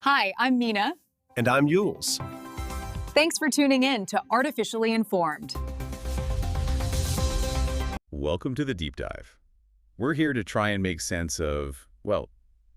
Hi, I'm Mina. And I'm Yules. Thanks for tuning in to Artificially Informed. Welcome to the Deep Dive. We're here to try and make sense of, well,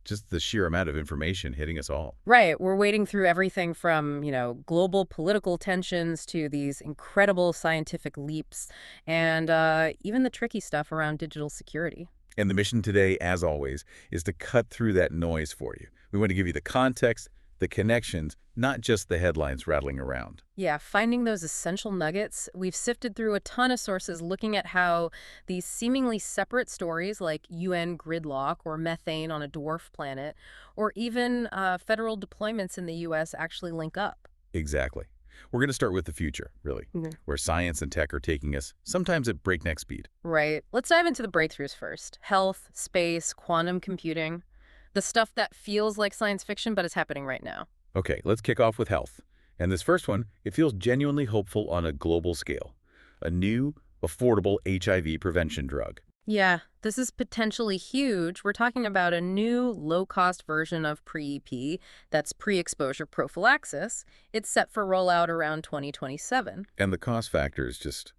just the sheer amount of information hitting us all. Right. We're wading through everything from, global political tensions to these incredible scientific leaps and even the tricky stuff around digital security. And the mission today, as always, is to cut through that noise for you. We want to give you the context, the connections, not just the headlines rattling around. Yeah, finding those essential nuggets. We've sifted through a ton of sources looking at how these seemingly separate stories like UN gridlock or methane on a dwarf planet, or even federal deployments in the U.S. actually link up. Exactly. We're going to start with the future, really, where science and tech are taking us, sometimes at breakneck speed. Right. Let's dive into the breakthroughs first. Health, space, quantum computing. The stuff that feels like science fiction, but is happening right now. Okay, let's kick off with health. And this first one, it feels genuinely hopeful on a global scale. A new, affordable HIV prevention drug. Yeah, this is potentially huge. We're talking about a new low-cost version of pre-EP that's pre-exposure prophylaxis. It's set for rollout around 2027. And the cost factor is just,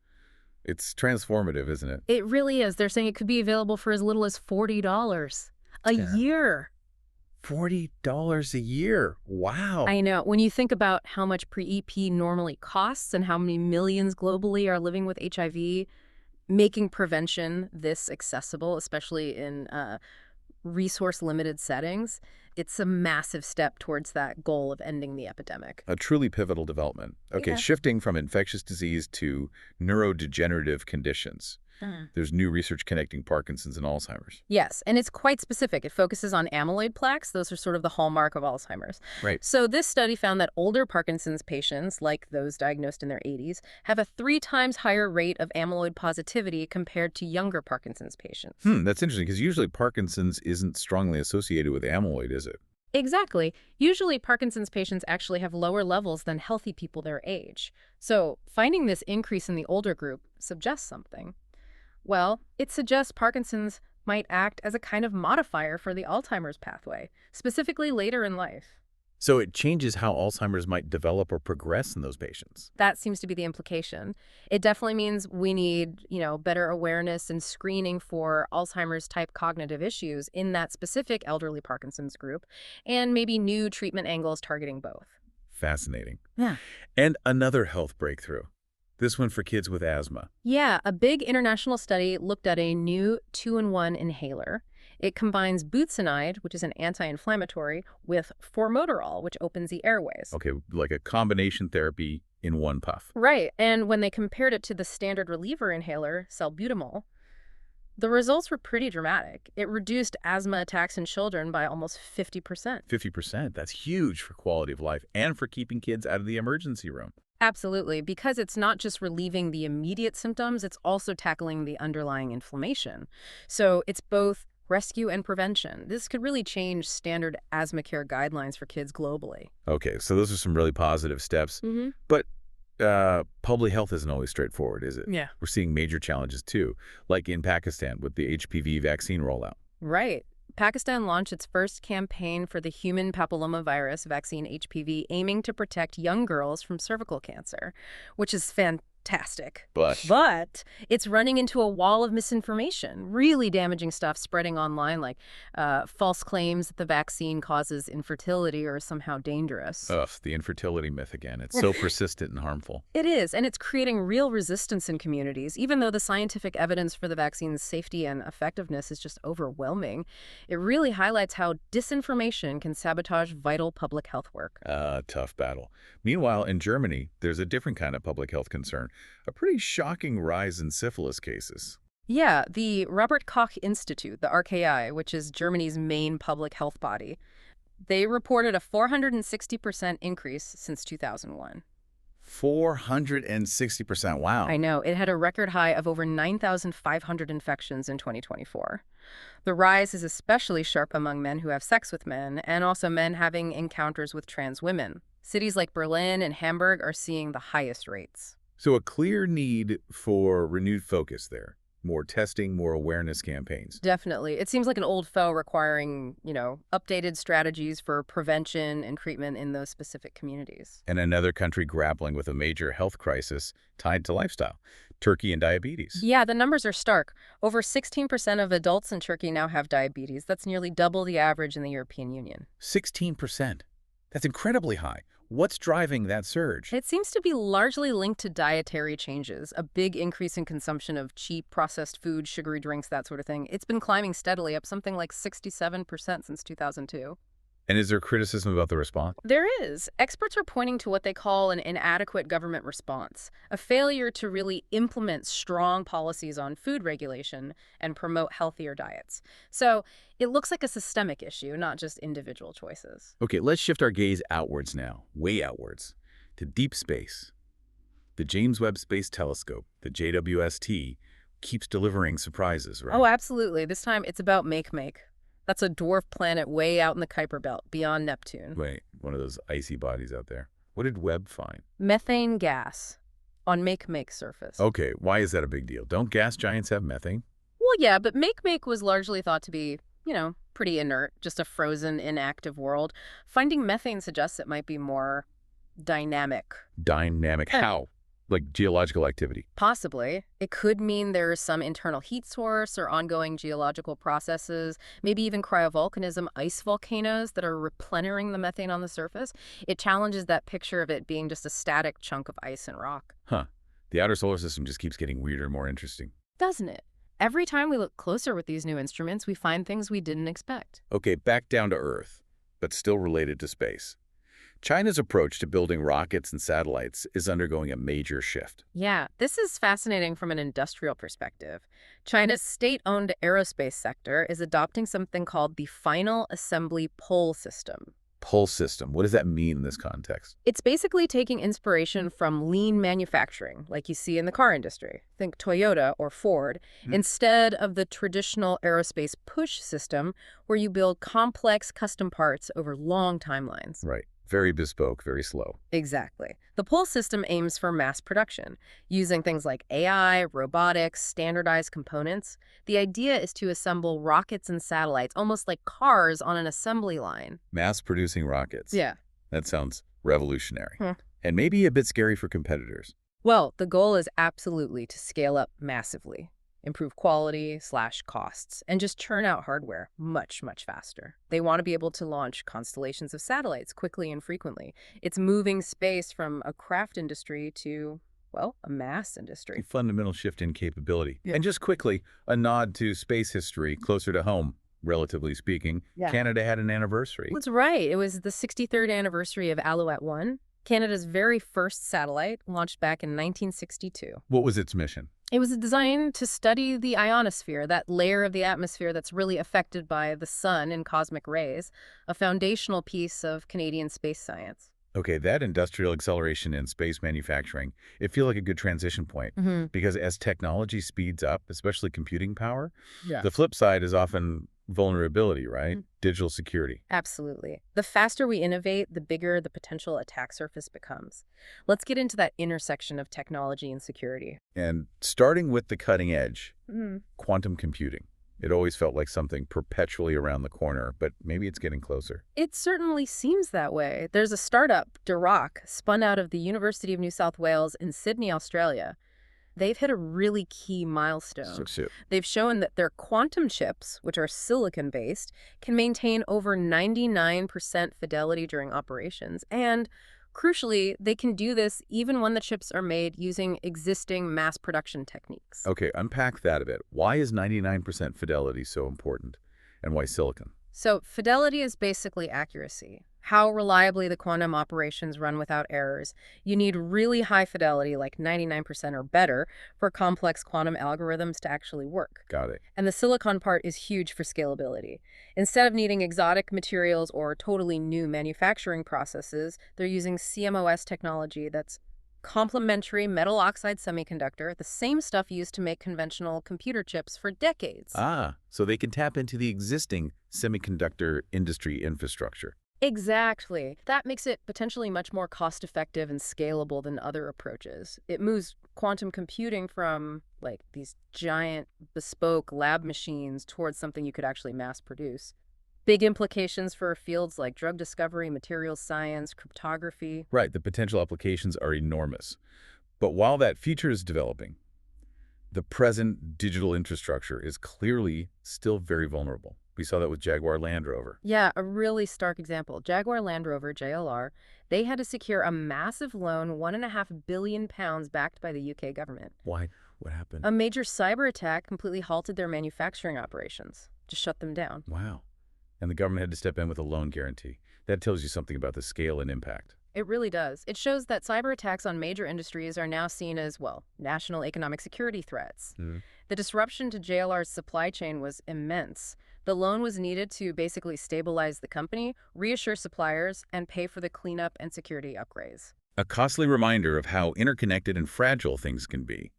it's transformative, isn't it? It really is. They're saying it could be available for as little as $40 a year. $40 a year. Wow. I know. When you think about how much pre-EP normally costs and how many millions globally are living with HIV, making prevention this accessible, especially in resource-limited settings, it's a massive step towards that goal of ending the epidemic. A truly pivotal development. Okay, Yeah. shifting from infectious disease to neurodegenerative conditions. There's new research connecting Parkinson's and Alzheimer's. Yes, and it's quite specific. It focuses on amyloid plaques. Those are sort of the hallmark of Alzheimer's. Right. So this study found that older Parkinson's patients, like those diagnosed in their 80s, have a 3 times higher rate of amyloid positivity compared to younger Parkinson's patients. That's interesting because usually Parkinson's isn't strongly associated with amyloid, is it? Exactly. Usually Parkinson's patients actually have lower levels than healthy people their age. So finding this increase in the older group suggests something. Well, it suggests Parkinson's might act as a kind of modifier for the Alzheimer's pathway, specifically later in life. So it changes how Alzheimer's might develop or progress in those patients. That seems to be the implication. It definitely means we need, better awareness and screening for Alzheimer's type cognitive issues in that specific elderly Parkinson's group, and maybe new treatment angles targeting both. Fascinating. Yeah. And another health breakthrough. This one for kids with asthma. Yeah, a big international study looked at a new 2-in-1 inhaler. It combines budesonide, which is an anti-inflammatory, with formoterol, which opens the airways. Okay, like a combination therapy in one puff. Right, and when they compared it to the standard reliever inhaler, salbutamol, the results were pretty dramatic. It reduced asthma attacks in children by almost 50%. 50%, that's huge for quality of life and for keeping kids out of the emergency room. Absolutely, because it's not just relieving the immediate symptoms, it's also tackling the underlying inflammation. So it's both rescue and prevention. This could really change standard asthma care guidelines for kids globally. Okay, so those are some really positive steps. But public health isn't always straightforward, is it? Yeah. We're seeing major challenges too, like in Pakistan with the HPV vaccine rollout. Right. Pakistan launched its first campaign for the human papillomavirus vaccine HPV, aiming to protect young girls from cervical cancer, which is fantastic. But it's running into a wall of misinformation, really damaging stuff spreading online, like false claims that the vaccine causes infertility or is somehow dangerous. Ugh, the infertility myth again. It's so persistent and harmful. It is, and it's creating real resistance in communities, even though the scientific evidence for the vaccine's safety and effectiveness is just overwhelming. It really highlights how disinformation can sabotage vital public health work. Tough battle. Meanwhile, in Germany, there's a different kind of public health concern. A pretty shocking rise in syphilis cases. Yeah, the Robert Koch Institute, the RKI, which is Germany's main public health body, they reported a 460% increase since 2001. 460%, wow. I know. It had a record high of over 9,500 infections in 2024. The rise is especially sharp among men who have sex with men, and also men having encounters with trans women. Cities like Berlin and Hamburg are seeing the highest rates. So a clear need for renewed focus there. More testing, more awareness campaigns. Definitely. It seems like an old foe requiring, updated strategies for prevention and treatment in those specific communities. And another country grappling with a major health crisis tied to lifestyle, Turkey and diabetes. Yeah, the numbers are stark. Over 16% of adults in Turkey now have diabetes. That's nearly double the average in the European Union. 16%. That's incredibly high. What's driving that surge? It seems to be largely linked to dietary changes, a big increase in consumption of cheap processed food, sugary drinks, that sort of thing. It's been climbing steadily, up something like 67% since 2002. And is there criticism about the response? There is. Experts are pointing to what they call an inadequate government response, a failure to really implement strong policies on food regulation and promote healthier diets. So it looks like a systemic issue, not just individual choices. Okay, let's shift our gaze outwards now, way outwards, to deep space. The James Webb Space Telescope, the JWST, keeps delivering surprises, right? Oh, absolutely. This time it's about Makemake. That's a dwarf planet way out in the Kuiper Belt, beyond Neptune. Wait, one of those icy bodies out there. What did Webb find? Methane gas on Makemake's surface. Okay, why is that a big deal? Don't gas giants have methane? Well, yeah, but Makemake was largely thought to be, pretty inert, just a frozen, inactive world. Finding methane suggests it might be more dynamic. Dynamic how? Like geological activity? Possibly. It could mean there's some internal heat source or ongoing geological processes, maybe even cryovolcanism, ice volcanoes that are replenishing the methane on the surface. It challenges that picture of it being just a static chunk of ice and rock. Huh. The outer solar system just keeps getting weirder and more interesting. Doesn't it? Every time we look closer with these new instruments, we find things we didn't expect. Okay, back down to Earth, but still related to space. China's approach to building rockets and satellites is undergoing a major shift. Yeah, this is fascinating from an industrial perspective. China's state-owned aerospace sector is adopting something called the Final Assembly Pole System. Pole system, what does that mean in this context? It's basically taking inspiration from lean manufacturing, like you see in the car industry. Think Toyota or Ford, instead of the traditional aerospace push system where you build complex custom parts over long timelines. Right. Very bespoke, very slow. Exactly. The pull system aims for mass production, using things like AI, robotics, standardized components. The idea is to assemble rockets and satellites, almost like cars on an assembly line. Mass-producing rockets. Yeah. That sounds revolutionary. And maybe a bit scary for competitors. Well, the goal is absolutely to scale up massively, improve quality/costs, and just churn out hardware much, much faster. They want to be able to launch constellations of satellites quickly and frequently. It's moving space from a craft industry to, well, a mass industry. A fundamental shift in capability. Yeah. And just quickly, a nod to space history, closer to home, relatively speaking. Yeah. Canada had an anniversary. That's right. It was the 63rd anniversary of Alouette 1, Canada's very first satellite, launched back in 1962. What was its mission? It was designed to study the ionosphere, that layer of the atmosphere that's really affected by the sun and cosmic rays, a foundational piece of Canadian space science. Okay, that industrial acceleration in space manufacturing, it feels like a good transition point. Because as technology speeds up, especially computing power, the flip side is often vulnerability, right? Digital security. Absolutely. The faster we innovate, the bigger the potential attack surface becomes. Let's get into that intersection of technology and security. And starting with the cutting edge, quantum computing. It always felt like something perpetually around the corner, but maybe it's getting closer. It certainly seems that way. There's a startup, Dirac, spun out of the University of New South Wales in Sydney, Australia. They've hit a really key milestone. They've shown that their quantum chips, which are silicon-based, can maintain over 99% fidelity during operations. And crucially, they can do this even when the chips are made using existing mass production techniques. Okay, unpack that a bit. Why is 99% fidelity so important? And why silicon? So fidelity is basically accuracy. How reliably the quantum operations run without errors. You need really high fidelity, like 99% or better, for complex quantum algorithms to actually work. Got it. And the silicon part is huge for scalability. Instead of needing exotic materials or totally new manufacturing processes, they're using CMOS technology that's complementary metal oxide semiconductor, the same stuff used to make conventional computer chips for decades. Ah, so they can tap into the existing semiconductor industry infrastructure. Exactly. That makes it potentially much more cost-effective and scalable than other approaches. It moves quantum computing from, like, these giant, bespoke lab machines towards something you could actually mass produce. Big implications for fields like drug discovery, materials science, cryptography. Right, the potential applications are enormous. But while that feature is developing, the present digital infrastructure is clearly still very vulnerable. We saw that with Jaguar Land Rover. Yeah, a really stark example. Jaguar Land Rover, JLR, they had to secure a massive loan, £1.5 billion backed by the UK government. Why? What happened? A major cyber attack completely halted their manufacturing operations, just shut them down. Wow. And the government had to step in with a loan guarantee. That tells you something about the scale and impact. It really does. It shows that cyber attacks on major industries are now seen as, well, national economic security threats. The disruption to JLR's supply chain was immense. The loan was needed to basically stabilize the company, reassure suppliers, and pay for the cleanup and security upgrades. A costly reminder of how interconnected and fragile things can be.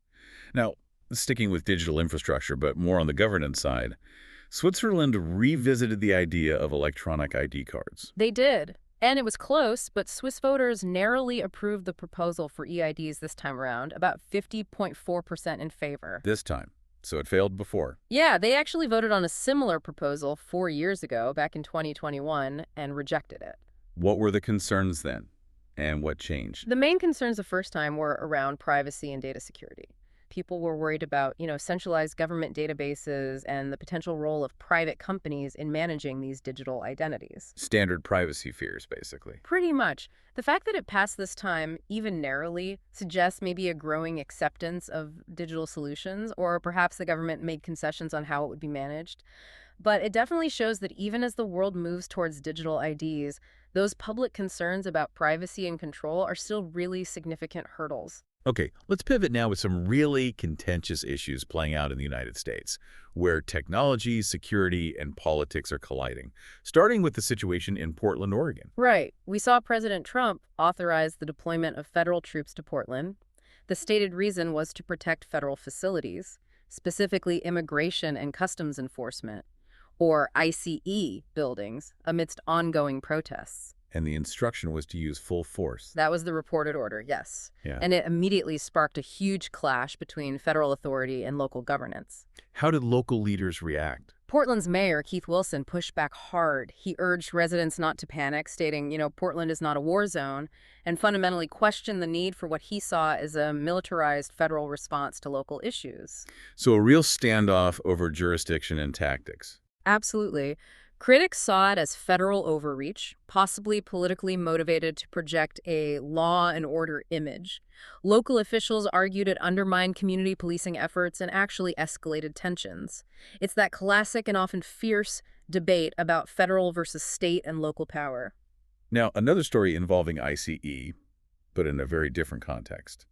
Now, sticking with digital infrastructure, but more on the governance side, Switzerland revisited the idea of electronic ID cards. They did. And it was close, but Swiss voters narrowly approved the proposal for EIDs this time around, about 50.4% in favor. This time. So it failed before. Yeah, they actually voted on a similar proposal 4 years ago, back in 2021, and rejected it. What were the concerns then? And what changed? The main concerns the first time were around privacy and data security. People were worried about, centralized government databases and the potential role of private companies in managing these digital identities. Standard privacy fears, basically. Pretty much. The fact that it passed this time, even narrowly, suggests maybe a growing acceptance of digital solutions, or perhaps the government made concessions on how it would be managed. But it definitely shows that even as the world moves towards digital IDs, those public concerns about privacy and control are still really significant hurdles. Okay, let's pivot now with some really contentious issues playing out in the United States, where technology, security, and politics are colliding, starting with the situation in Portland, Oregon. Right. We saw President Trump authorize the deployment of federal troops to Portland. The stated reason was to protect federal facilities, specifically immigration and customs enforcement, or ICE buildings, amidst ongoing protests. And the instruction was to use full force. That was the reported order, yes. Yeah. And it immediately sparked a huge clash between federal authority and local governance. How did local leaders react? Portland's mayor, Keith Wilson, pushed back hard. He urged residents not to panic, stating, Portland is not a war zone, and fundamentally questioned the need for what he saw as a militarized federal response to local issues. So a real standoff over jurisdiction and tactics. Absolutely. Critics saw it as federal overreach, possibly politically motivated to project a law and order image. Local officials argued it undermined community policing efforts and actually escalated tensions. It's that classic and often fierce debate about federal versus state and local power. Now, another story involving ICE, but in a very different context.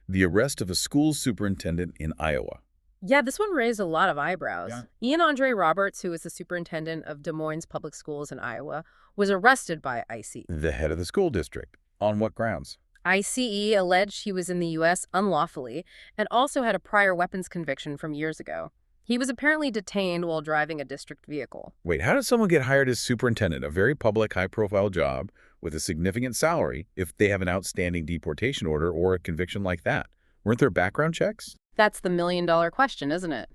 The arrest of a school superintendent in Iowa. Yeah, this one raised a lot of eyebrows. Yeah. Ian Andre Roberts, who is the superintendent of Des Moines Public Schools in Iowa, was arrested by ICE. The head of the school district. On what grounds? ICE alleged he was in the U.S. unlawfully and also had a prior weapons conviction from years ago. He was apparently detained while driving a district vehicle. Wait, how does someone get hired as superintendent, a very public, high-profile job with a significant salary, if they have an outstanding deportation order or a conviction like that? Weren't there background checks? That's the million-dollar question, isn't it?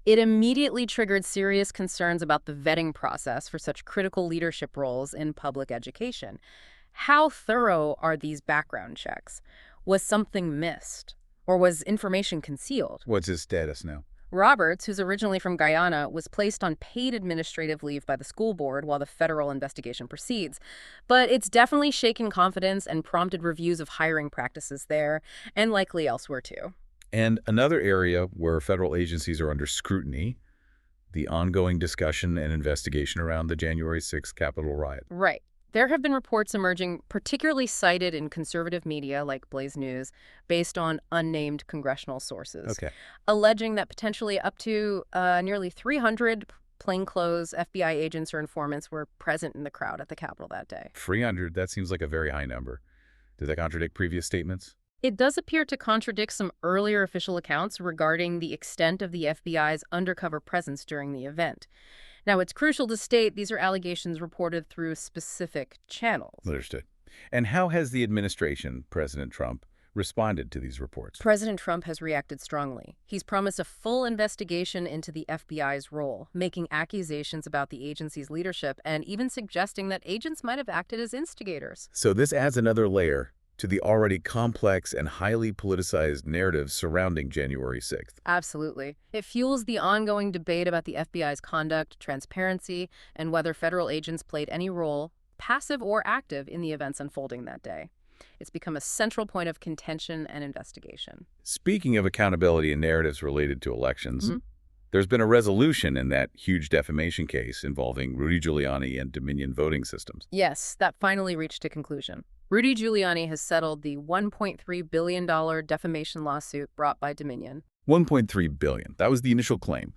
It immediately triggered serious concerns about the vetting process for such critical leadership roles in public education. How thorough are these background checks? Was something missed? Or was information concealed? What's his status now? Roberts, who's originally from Guyana, was placed on paid administrative leave by the school board while the federal investigation proceeds. But it's definitely shaken confidence and prompted reviews of hiring practices there, and likely elsewhere too. And another area where federal agencies are under scrutiny, the ongoing discussion and investigation around the January 6th Capitol riot. Right. There have been reports emerging, particularly cited in conservative media like Blaze News, based on unnamed congressional sources, alleging that potentially up to nearly 300 plainclothes FBI agents or informants were present in the crowd at the Capitol that day. 300, that seems like a very high number. Does that contradict previous statements? It does appear to contradict some earlier official accounts regarding the extent of the FBI's undercover presence during the event. Now, it's crucial to state these are allegations reported through specific channels. Understood. And how has the administration, President Trump, responded to these reports? President Trump has reacted strongly. He's promised a full investigation into the FBI's role, making accusations about the agency's leadership and even suggesting that agents might have acted as instigators. So this adds another layer to the already complex and highly politicized narrative surrounding January 6th. Absolutely. It fuels the ongoing debate about the FBI's conduct, transparency, and whether federal agents played any role, passive or active, in the events unfolding that day. It's become a central point of contention and investigation. Speaking of accountability and narratives related to elections, there's been a resolution in that huge defamation case involving Rudy Giuliani and Dominion voting systems. Yes, that finally reached a conclusion. Rudy Giuliani has settled the $1.3 billion defamation lawsuit brought by Dominion. $1.3 billion. That was the initial claim.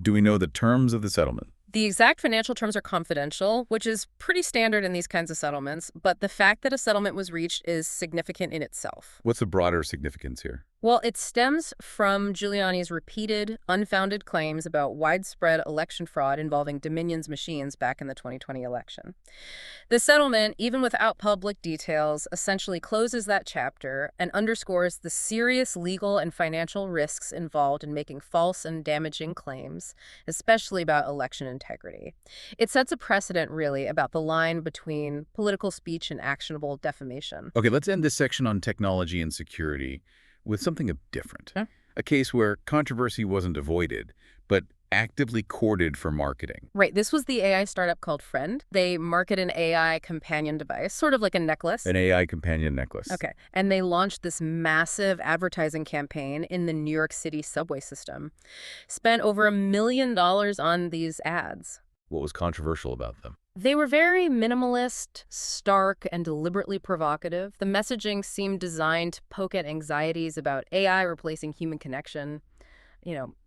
Do we know the terms of the settlement? The exact financial terms are confidential, which is pretty standard in these kinds of settlements, but the fact that a settlement was reached is significant in itself. What's the broader significance here? Well, it stems from Giuliani's repeated, unfounded claims about widespread election fraud involving Dominion's machines back in the 2020 election. The settlement, even without public details, essentially closes that chapter and underscores the serious legal and financial risks involved in making false and damaging claims, especially about election integrity. It sets a precedent, really, about the line between political speech and actionable defamation. Okay, let's end this section on technology and security with something different. A case where controversy wasn't avoided, but actively courted for marketing. Right. This was the AI startup called Friend. They market an AI companion device, sort of like a necklace. An AI companion necklace. Okay. And they launched this massive advertising campaign in the New York City subway system. Spent over $1 million on these ads. What was controversial about them? They were very minimalist, stark, and deliberately provocative. The messaging seemed designed to poke at anxieties about AI replacing human connection,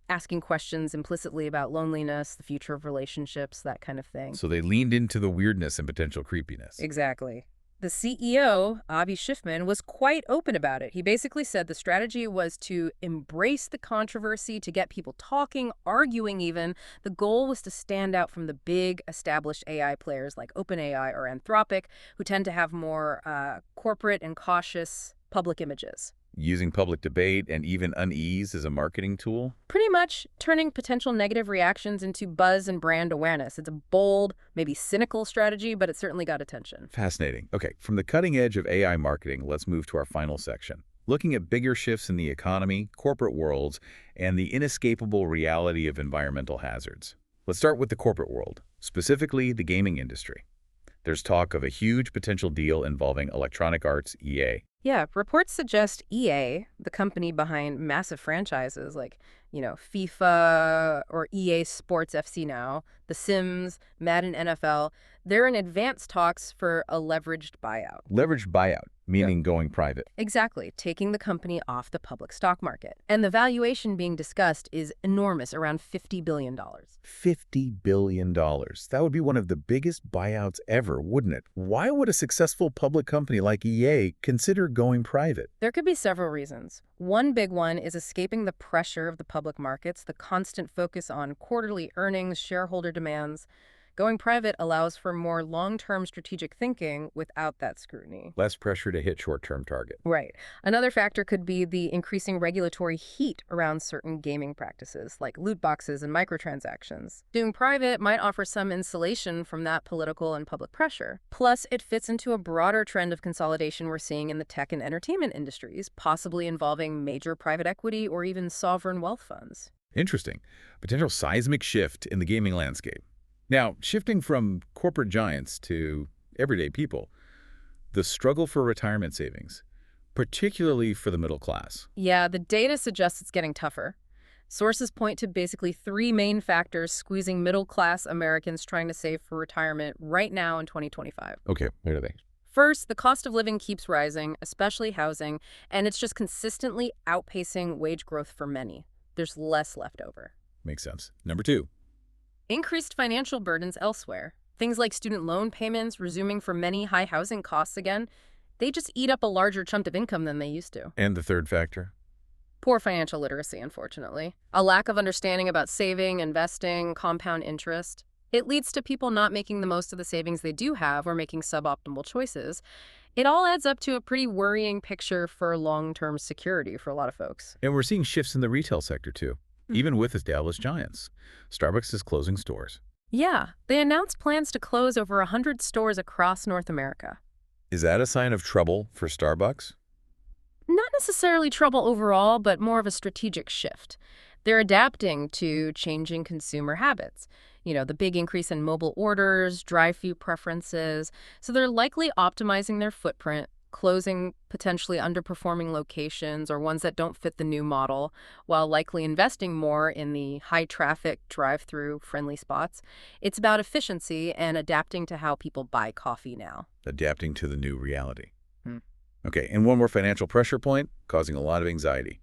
asking questions implicitly about loneliness, the future of relationships, that kind of thing. So they leaned into the weirdness and potential creepiness. Exactly. The CEO, Avi Schiffman, was quite open about it. He basically said the strategy was to embrace the controversy, to get people talking, arguing even. The goal was to stand out from the big established AI players like OpenAI or Anthropic, who tend to have more corporate and cautious public images. Using public debate and even unease as a marketing tool? Pretty much turning potential negative reactions into buzz and brand awareness. It's a bold, maybe cynical strategy, but it certainly got attention. Fascinating. Okay, from the cutting edge of AI marketing, let's move to our final section. Looking at bigger shifts in the economy, corporate worlds, and the inescapable reality of environmental hazards. Let's start with the corporate world, specifically the gaming industry. There's talk of a huge potential deal involving Electronic Arts, EA. Yeah, reports suggest EA, the company behind massive franchises like, FIFA or EA Sports FC now, The Sims, Madden NFL, they're in advanced talks for a leveraged buyout. Leveraged buyout, meaning going private. Exactly, taking the company off the public stock market. And the valuation being discussed is enormous, around $50 billion. $50 billion. That would be one of the biggest buyouts ever, wouldn't it? Why would a successful public company like EA consider going private? There could be several reasons. One big one is escaping the pressure of the public markets, the constant focus on quarterly earnings, shareholder demands. Going private allows for more long-term strategic thinking without that scrutiny. Less pressure to hit short-term target. Right. Another factor could be the increasing regulatory heat around certain gaming practices, like loot boxes and microtransactions. Doing private might offer some insulation from that political and public pressure. Plus, it fits into a broader trend of consolidation we're seeing in the tech and entertainment industries, possibly involving major private equity or even sovereign wealth funds. Interesting. Potential seismic shift in the gaming landscape. Now, shifting from corporate giants to everyday people, the struggle for retirement savings, particularly for the middle class. Yeah, the data suggests it's getting tougher. Sources point to basically three main factors squeezing middle-class Americans trying to save for retirement right now in 2025. Okay, what are they? First, the cost of living keeps rising, especially housing, and it's just consistently outpacing wage growth for many. There's less left over. Makes sense. Number two. Increased financial burdens elsewhere. Things like student loan payments resuming for many high housing costs again. They just eat up a larger chunk of income than they used to. And the third factor? Poor financial literacy, unfortunately. A lack of understanding about saving, investing, compound interest. It leads to people not making the most of the savings they do have or making suboptimal choices. It all adds up to a pretty worrying picture for long-term security for a lot of folks. And we're seeing shifts in the retail sector, too, even with established giants. Starbucks is closing stores. Yeah, they announced plans to close over 100 stores across North America. Is that a sign of trouble for Starbucks? Not necessarily trouble overall, but more of a strategic shift. They're adapting to changing consumer habits. The big increase in mobile orders, drive-thru preferences. So they're likely optimizing their footprint, closing potentially underperforming locations or ones that don't fit the new model, while likely investing more in the high-traffic, drive-thru friendly spots. It's about efficiency and adapting to how people buy coffee now. Adapting to the new reality. Okay, and one more financial pressure point causing a lot of anxiety.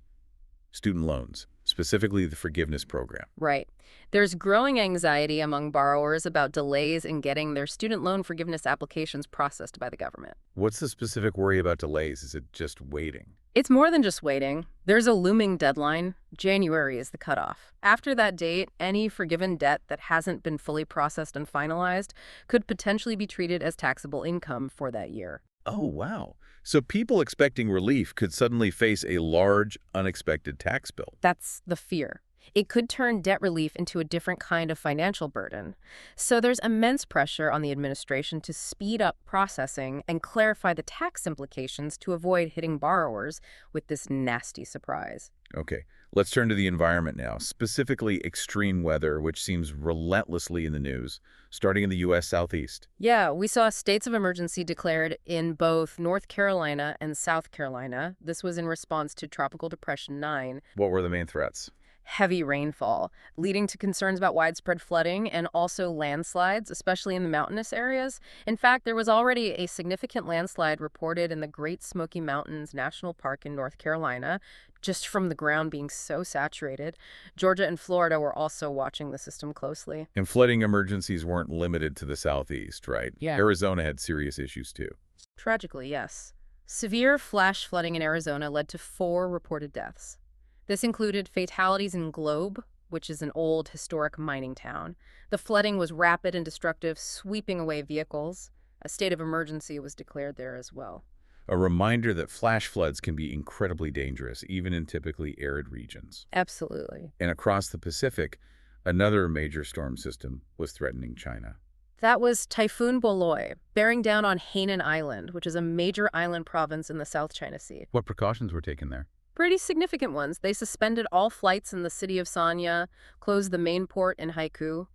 Student loans, specifically the forgiveness program. Right. There's growing anxiety among borrowers about delays in getting their student loan forgiveness applications processed by the government. What's the specific worry about delays? Is it just waiting? It's more than just waiting. There's a looming deadline. January is the cutoff. After that date, any forgiven debt that hasn't been fully processed and finalized could potentially be treated as taxable income for that year. Oh, wow. So people expecting relief could suddenly face a large, unexpected tax bill. That's the fear. It could turn debt relief into a different kind of financial burden. So there's immense pressure on the administration to speed up processing and clarify the tax implications to avoid hitting borrowers with this nasty surprise. Okay, let's turn to the environment now, specifically extreme weather, which seems relentlessly in the news, starting in the U.S. Southeast. Yeah, we saw states of emergency declared in both North Carolina and South Carolina. This was in response to Tropical Depression 9. What were the main threats? Heavy rainfall, leading to concerns about widespread flooding and also landslides, especially in the mountainous areas. In fact, there was already a significant landslide reported in the Great Smoky Mountains National Park in North Carolina, just from the ground being so saturated. Georgia and Florida were also watching the system closely. And flooding emergencies weren't limited to the Southeast, right? Yeah. Arizona had serious issues, too. Tragically, yes. Severe flash flooding in Arizona led to 4 reported deaths. This included fatalities in Globe, which is an old historic mining town. The flooding was rapid and destructive, sweeping away vehicles. A state of emergency was declared there as well. A reminder that flash floods can be incredibly dangerous, even in typically arid regions. Absolutely. And across the Pacific, another major storm system was threatening China. That was Typhoon Boloi, bearing down on Hainan Island, which is a major island province in the South China Sea. What precautions were taken there? Pretty significant ones. They suspended all flights in the city of Sanya, closed the main port in Haikou.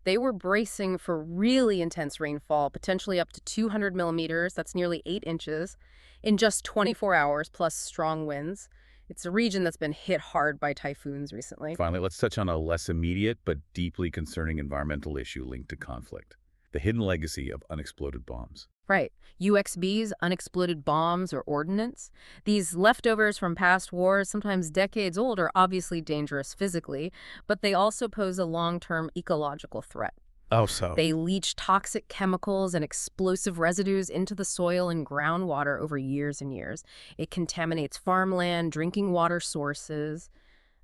They were bracing for really intense rainfall, potentially up to 200 millimeters, that's nearly 8 inches, in just 24 hours, plus strong winds. It's a region that's been hit hard by typhoons recently. Finally, let's touch on a less immediate but deeply concerning environmental issue linked to conflict: the hidden legacy of unexploded bombs. Right. UXBs, unexploded bombs or ordnance. These leftovers from past wars, sometimes decades old, are obviously dangerous physically, but they also pose a long-term ecological threat. Oh, so? They leach toxic chemicals and explosive residues into the soil and groundwater over years and years. It contaminates farmland, drinking water sources,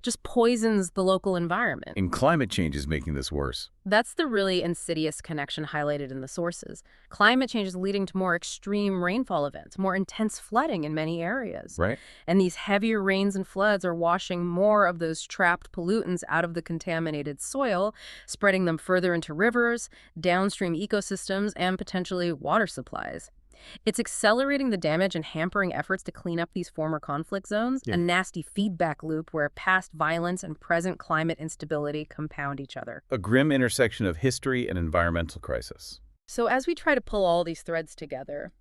just poisons the local environment. And climate change is making this worse. That's the really insidious connection highlighted in the sources. Climate change is leading to more extreme rainfall events, more intense flooding in many areas. Right. And these heavier rains and floods are washing more of those trapped pollutants out of the contaminated soil, spreading them further into rivers, downstream ecosystems, and potentially water supplies. It's accelerating the damage and hampering efforts to clean up these former conflict zones, a nasty feedback loop where past violence and present climate instability compound each other. A grim intersection of history and environmental crisis. So as we try to pull all these threads together,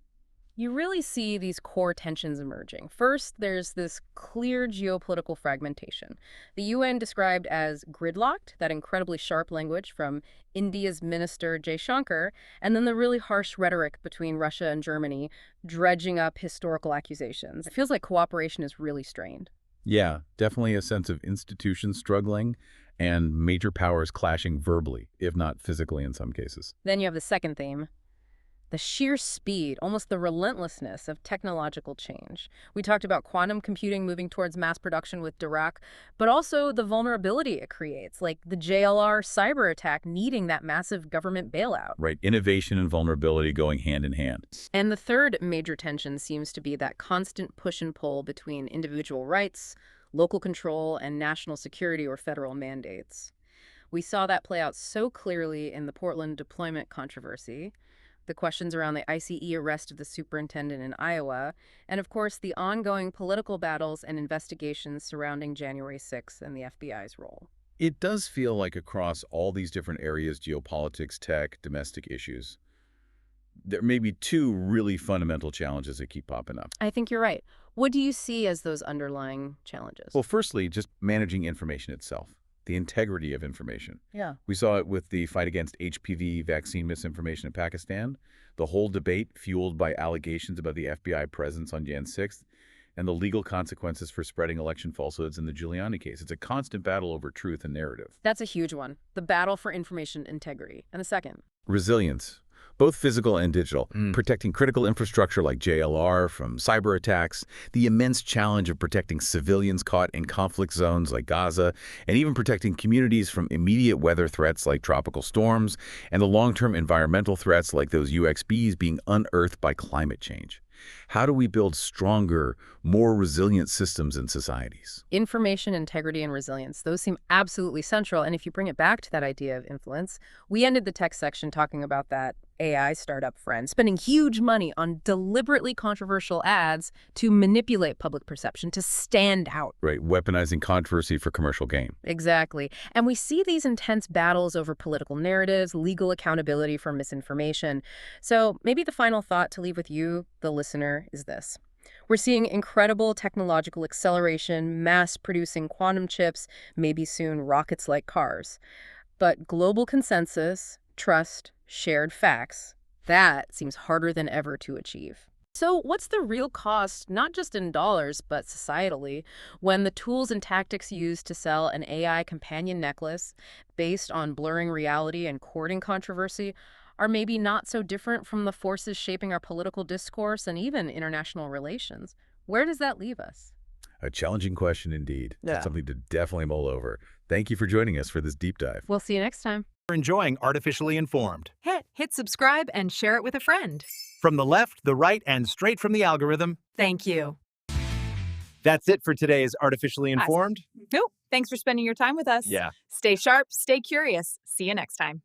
you really see these core tensions emerging. First, there's this clear geopolitical fragmentation. The UN described as gridlocked, that incredibly sharp language from India's minister Jaishankar, and then the really harsh rhetoric between Russia and Germany, dredging up historical accusations. It feels like cooperation is really strained. Yeah, definitely a sense of institutions struggling and major powers clashing verbally, if not physically in some cases. Then you have the second theme, The sheer speed, almost the relentlessness of technological change. We talked about quantum computing moving towards mass production with Dirac, but also the vulnerability it creates, like the JLR cyber attack needing that massive government bailout. Right, innovation and vulnerability going hand in hand. And the third major tension seems to be that constant push and pull between individual rights, local control, and national security or federal mandates. We saw that play out so clearly in the Portland deployment controversy, the questions around the ICE arrest of the superintendent in Iowa, and of course the ongoing political battles and investigations surrounding January 6th and the FBI's role. It does feel like across all these different areas, geopolitics, tech, domestic issues, there may be two really fundamental challenges that keep popping up. I think you're right. What do you see as those underlying challenges? Well, firstly, just managing information itself. The integrity of information. Yeah. We saw it with the fight against HPV vaccine misinformation in Pakistan, the whole debate fueled by allegations about the FBI presence on Jan 6th, and the legal consequences for spreading election falsehoods in the Giuliani case. It's a constant battle over truth and narrative. That's a huge one. The battle for information integrity. And the second? Resilience. Both physical and digital, protecting critical infrastructure like JLR from cyber attacks, the immense challenge of protecting civilians caught in conflict zones like Gaza, and even protecting communities from immediate weather threats like tropical storms, and the long-term environmental threats like those UXBs being unearthed by climate change. How do we build stronger, more resilient systems and societies? Information integrity and resilience, those seem absolutely central. And if you bring it back to that idea of influence, we ended the tech section talking about that AI startup friend spending huge money on deliberately controversial ads to manipulate public perception, to stand out. Right, weaponizing controversy for commercial gain. Exactly. And we see these intense battles over political narratives, legal accountability for misinformation. So maybe the final thought to leave with you, the listener, is this. We're seeing incredible technological acceleration, mass-producing quantum chips, maybe soon rockets like cars. But global consensus, trust, shared facts, that seems harder than ever to achieve. So what's the real cost, not just in dollars, but societally, when the tools and tactics used to sell an AI companion necklace based on blurring reality and courting controversy are maybe not so different from the forces shaping our political discourse and even international relations? Where does that leave us? A challenging question indeed. Yeah. Something to definitely mull over. Thank you for joining us for this deep dive. We'll see you next time. Enjoying Artificially Informed. Hit subscribe and share it with a friend. From the left, the right, and straight from the algorithm. Thank you. That's it for today's Artificially Informed. Nope. Thanks for spending your time with us. Yeah. Stay sharp, stay curious. See you next time.